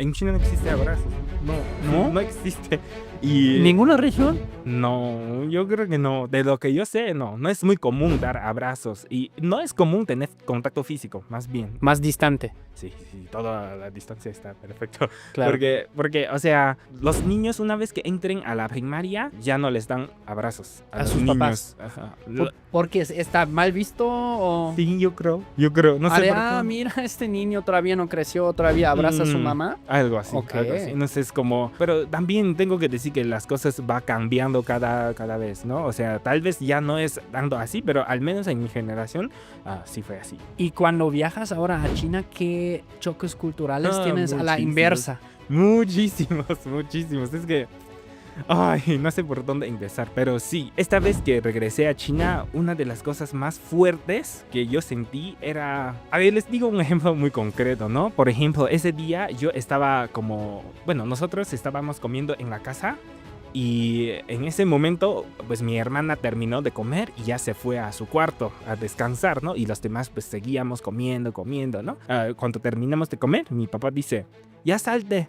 En China no existe abrazos. No, ¿No? no existe. Y ¿Ninguna región? no, yo creo que no. De lo que yo sé, no. No es muy común dar abrazos. Y no es común tener contacto físico, más bien. Más distante, Sí, sí, toda la distancia está perfecto. claro. Porque, o sea, los niños una vez que entren a la primaria ya no les dan abrazos a A los sus papás. niños. Ajá. ¿Porque está mal visto o...? Sí, yo creo. No sé por qué. Mira, este niño todavía no creció, todavía abraza a su mamá. Algo así, Ok. algo así. No sé, es como... Pero también tengo que decir que las cosas va cambiando cada vez, ¿no? O sea, tal vez ya no es tanto así, pero al menos en mi generación sí fue así. Y cuando viajas ahora a China, ¿qué choques culturales tienes a la Muchísimos. inversa? Muchísimos, muchísimos. Es que... Ay, no sé por dónde empezar, pero sí, esta vez que regresé a China, una de las cosas más fuertes que yo sentí era... A ver, les digo un ejemplo muy concreto, ¿no? Por ejemplo, ese día yo estaba como... Bueno, nosotros estábamos comiendo en la casa y en ese momento, pues mi hermana terminó de comer y ya se fue a su cuarto a descansar, ¿no? Y los demás pues seguíamos comiendo, ¿no? Cuando terminamos de comer, mi papá dice, ya salte.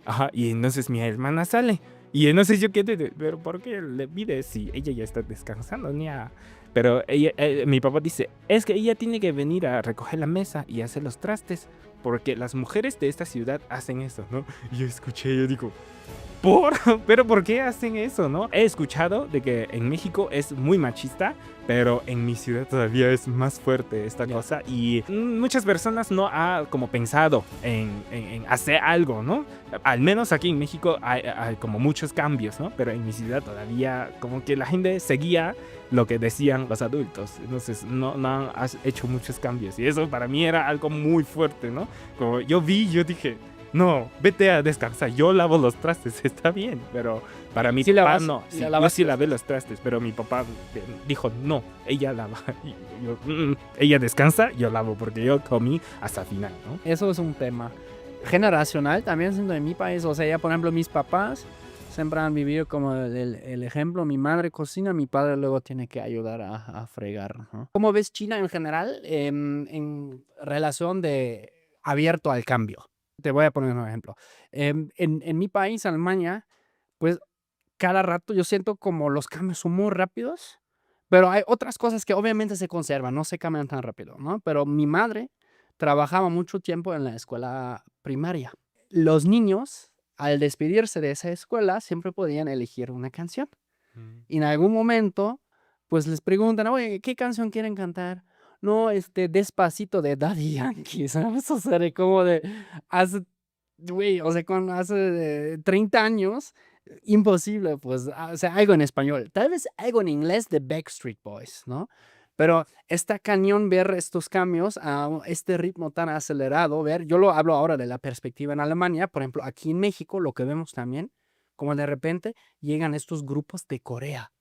Ajá, y entonces mi hermana sale. Y entonces yo quedé, pero ¿por qué le pides si ella ya está descansando, niña? Pero mi papá dice, es que ella tiene que venir a recoger la mesa y hacer los trastes, porque las mujeres de esta ciudad hacen eso, ¿no? Y yo escuché, yo digo, ¿por? ¿Pero por qué hacen eso, no? He escuchado de que en México es muy machista, pero en mi ciudad todavía es más fuerte esta cosa y muchas personas no han como pensado en hacer algo, ¿no? Al menos aquí en México hay como muchos cambios, ¿no? Pero en mi ciudad todavía como que la gente seguía lo que decían los adultos, entonces no han hecho muchos cambios y eso para mí era algo muy fuerte, ¿no? Como yo dije, no, vete a descansar, yo lavo los trastes, está bien, pero para mi Sí papá lavas, no. sí Sí, yo lavas. sí lavé los trastes, pero mi papá dijo, no, ella lava. Y yo, ella descansa, yo lavo, porque yo comí hasta el final, ¿no? Eso es un tema generacional también siendo de mi país. O sea, ya por ejemplo mis papás siempre han vivido como el ejemplo. Mi madre cocina, mi padre luego tiene que ayudar a fregar, ¿no? ¿Cómo ves China en general en relación de abierto al cambio? Te voy a poner un ejemplo. En mi país, Alemania, pues cada rato yo siento como los cambios son muy rápidos, pero hay otras cosas que obviamente se conservan, no se cambian tan rápido, ¿no? Pero mi madre trabajaba mucho tiempo en la escuela primaria. Los niños, al despedirse de esa escuela, siempre podían elegir una canción. Y en algún momento, pues les preguntan, oye, ¿qué canción quieren cantar? No, Despacito de Daddy Yankee, ¿sabes? O sea, de como de hace, güey, o sea, cuando hace 30 años, imposible, pues, o sea, algo en español. Tal vez algo en inglés de Backstreet Boys, ¿no? Pero está cañón ver estos cambios a este ritmo tan acelerado. Yo lo hablo ahora de la perspectiva en Alemania, por ejemplo, aquí en México, lo que vemos también, como de repente llegan estos grupos de Corea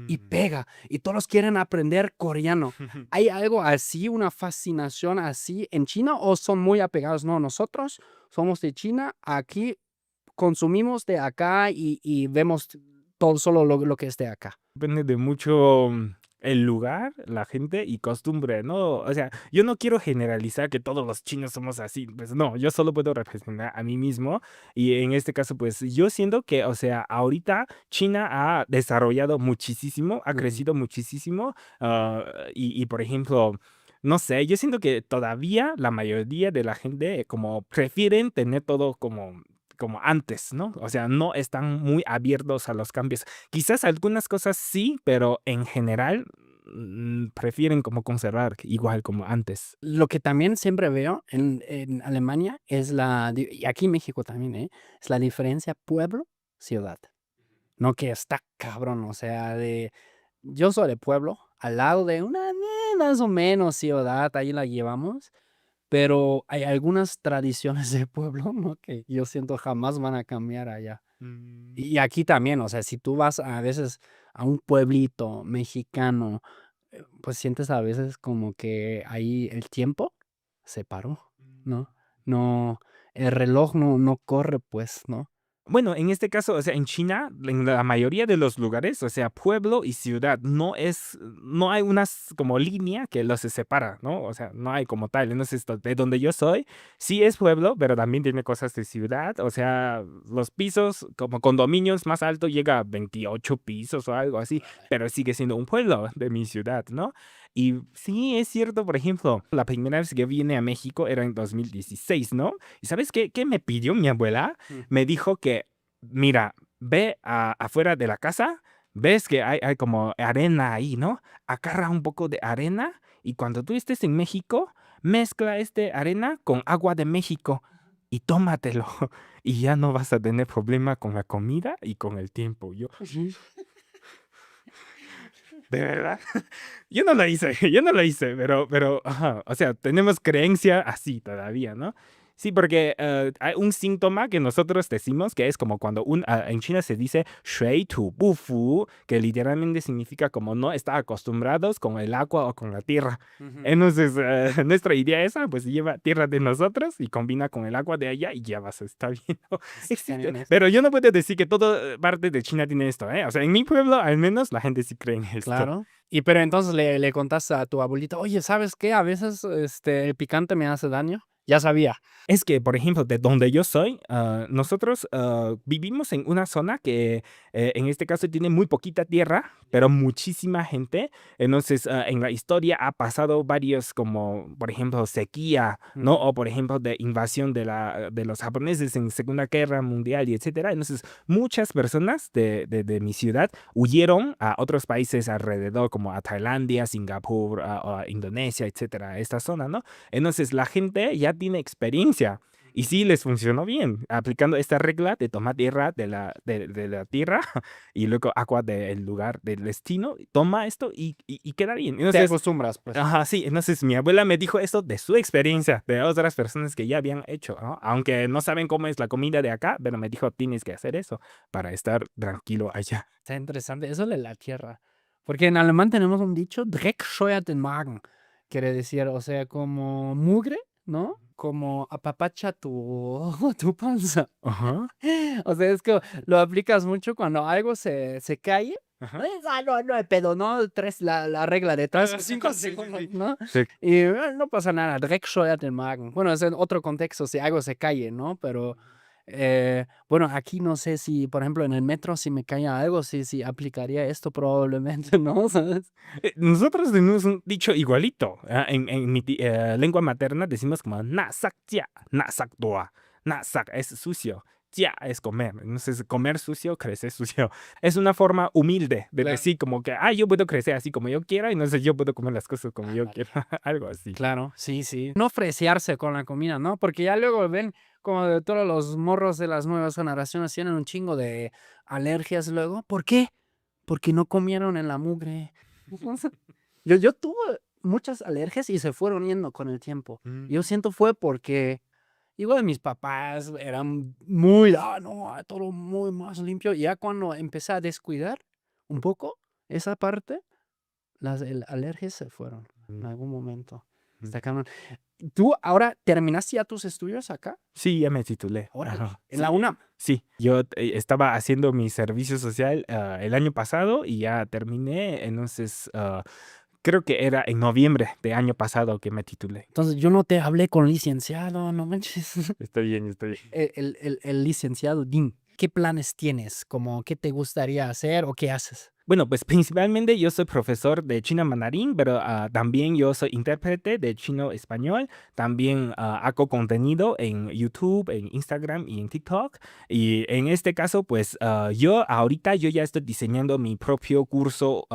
y pega, y todos quieren aprender coreano. ¿Hay algo así, una fascinación así en China o son muy apegados? No, nosotros somos de China, aquí consumimos de acá y vemos todo solo lo que es de acá. Depende de mucho el lugar, la gente y costumbre, ¿no? O sea, yo no quiero generalizar que todos los chinos somos así, pues no, yo solo puedo representar a mí mismo y en este caso, pues yo siento que, o sea, ahorita China ha desarrollado muchísimo, ha crecido muchísimo por ejemplo... No sé, yo siento que todavía la mayoría de la gente como prefieren tener todo como antes, ¿no? O sea, no están muy abiertos a los cambios. Quizás algunas cosas sí, pero en general prefieren como conservar igual como antes. Lo que también siempre veo en Alemania es y aquí en México también, es la diferencia pueblo-ciudad. No, que está cabrón, o sea, yo soy de pueblo, al lado de una más o menos ciudad, ahí la llevamos, pero hay algunas tradiciones de pueblo, ¿no? Que yo siento jamás van a cambiar allá. Y aquí también, o sea, si tú vas a veces a un pueblito mexicano, pues sientes a veces como que ahí el tiempo se paró, ¿no? No, el reloj no corre, pues, ¿no? Bueno, en este caso, o sea, en China, en la mayoría de los lugares, o sea, pueblo y ciudad, no hay unas como línea que los separa, ¿no? O sea, no hay como tal. Entonces, de donde yo soy, sí es pueblo, pero también tiene cosas de ciudad. O sea, los pisos, como condominios más alto, llega a 28 pisos o algo así, pero sigue siendo un pueblo de mi ciudad, ¿no? Y sí, es cierto, por ejemplo, la primera vez que vine a México era en 2016, ¿no? ¿Y sabes qué me pidió mi abuela? Mm. Me dijo que, mira, ve afuera de la casa, ves que hay como arena ahí, ¿no? Agarra un poco de arena y cuando tú estés en México, mezcla este arena con agua de México y tómatelo. Y ya no vas a tener problema con la comida y con el tiempo. Yo, ¿de verdad? Yo no lo hice, pero, ajá, o sea, tenemos creencia así todavía, ¿no? Sí, porque hay un síntoma que nosotros decimos que es como cuando en China se dice shui tu bu fu, que literalmente significa como no estar acostumbrados con el agua o con la tierra. Ujú. Entonces, nuestra idea esa, pues lleva tierra de nosotros y combina con el agua de allá y ya vas a estar bien. ¿No? Existe. Cañones. Pero yo no puedo decir que toda parte de China tiene esto, ¿eh? O sea, en mi pueblo al menos la gente sí cree en esto. Claro. Y pero entonces le contaste a tu abuelita, oye, ¿sabes qué? A veces el picante me hace daño. Ya sabía. Es que, por ejemplo, de donde yo soy, nosotros vivimos en una zona que en este caso tiene muy poquita tierra, pero muchísima gente. Entonces, en la historia ha pasado varios como, por ejemplo, sequía, ¿no? Ujú. O, por ejemplo, de invasión de los japoneses en Segunda Guerra Mundial y etcétera. Entonces, muchas personas de mi ciudad huyeron a otros países alrededor, como a Tailandia, Singapur, a Indonesia, etcétera, esta zona, ¿no? Entonces la gente ya tiene experiencia y sí les funcionó bien, aplicando esta regla de tomar tierra de la tierra y luego agua del lugar del destino, toma esto y queda bien. Te Entonces, acostumbras, pues. ajá, sí, entonces mi abuela me dijo esto de su experiencia, de otras personas que ya habían hecho, ¿no? Aunque no saben cómo es la comida de acá, pero me dijo, tienes que hacer eso para estar tranquilo allá. Está interesante. Eso de la tierra. Porque en alemán tenemos un dicho, Dreck scheuert den Magen. Quiere decir, o sea, como mugre, ¿no? Como apapacha tu panza. Ajá, O sea, es que lo aplicas mucho cuando algo se cae. ajá. No hay pedo, ¿no? La regla de 3 o 5 Sí, sí, segundos, sí. ¿no? Sí. Y no pasa nada, Dreck scheuert den Magen. Bueno, es en otro contexto, si algo se cae, ¿no? Pero bueno, aquí no sé si, por ejemplo, en el metro, si me cae algo, sí aplicaría esto probablemente, ¿no? ¿Sabes? Nosotros tenemos un dicho igualito. En mi lengua materna decimos como nasak tia, nasak doa. Nasak es sucio, tia es comer. Entonces, comer sucio, crecer sucio. Es una forma humilde de Claro. decir como que, yo puedo crecer así como yo quiera, y entonces yo puedo comer las cosas como yo Vale. quiera. Algo así. Claro, sí. No fresearse con la comida, ¿no? Porque ya luego ven como de todos los morros de las nuevas generaciones tienen un chingo de alergias luego. ¿Por qué? Porque no comieron en la mugre. Yo tuve muchas alergias y se fueron yendo con el tiempo. Yo siento fue porque igual mis papás eran muy, no, todo muy más limpio. Y ya cuando empecé a descuidar un poco esa parte, las alergias se fueron en algún momento. Está cabrón. ¿Tú ahora terminaste ya tus estudios acá? Sí, ya me titulé. Órale, Ajá. en la UNAM. Sí, yo estaba haciendo mi servicio social el año pasado y ya terminé. Entonces, creo que era en noviembre de año pasado que me titulé. Entonces yo no te hablé con licenciado, no manches. Está bien, está bien. El licenciado Dean, ¿qué planes tienes? Como, ¿qué te gustaría hacer o qué haces? Bueno, pues principalmente yo soy profesor de chino mandarín, pero también yo soy intérprete de chino español. También hago contenido en YouTube, en Instagram y en TikTok. Y en este caso, pues yo ya estoy diseñando mi propio curso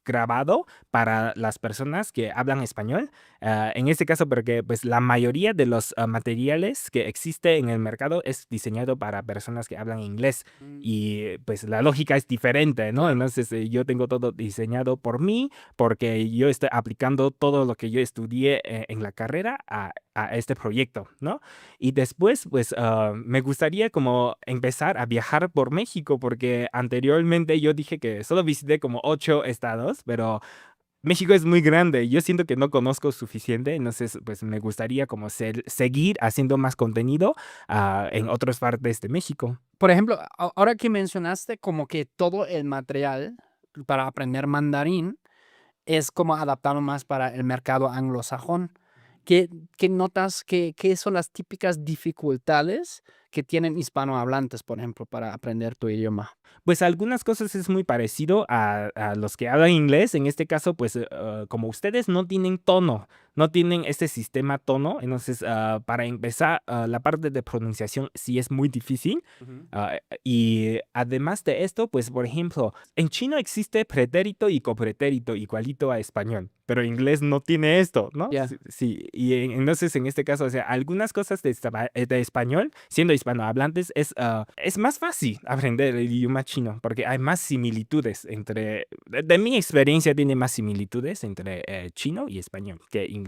grabado para las personas que hablan español. En este caso, porque pues la mayoría de los materiales que existe en el mercado es diseñado para personas que hablan inglés. Y pues la lógica es diferente, ¿no? Entonces yo tengo todo diseñado por mí, porque yo estoy aplicando todo lo que yo estudié en la carrera a este proyecto, ¿no? Y después, pues me gustaría como empezar a viajar por México, porque anteriormente yo dije que solo visité como 8 estados, pero México es muy grande y yo siento que no conozco suficiente, entonces pues me gustaría como seguir haciendo más contenido en otras partes de México. Por ejemplo, ahora que mencionaste como que todo el material para aprender mandarín es como adaptado más para el mercado anglosajón. ¿Qué, qué notas, qué son las típicas dificultades que tienen hispanohablantes, por ejemplo, para aprender tu idioma? Pues algunas cosas es muy parecido a los que hablan inglés. En este caso, pues como ustedes no tienen tono, no tienen este sistema tono, entonces para empezar, la parte de pronunciación sí es muy difícil. Y además de esto, pues por ejemplo, en chino existe pretérito y copretérito igualito a español, pero inglés no tiene esto, ¿no? Ya. Sí, sí, y entonces en este caso, o sea, algunas cosas de español, siendo hispanohablantes, es más fácil aprender el idioma chino porque hay más similitudes entre, de mi experiencia, tiene más similitudes entre chino y español que inglés.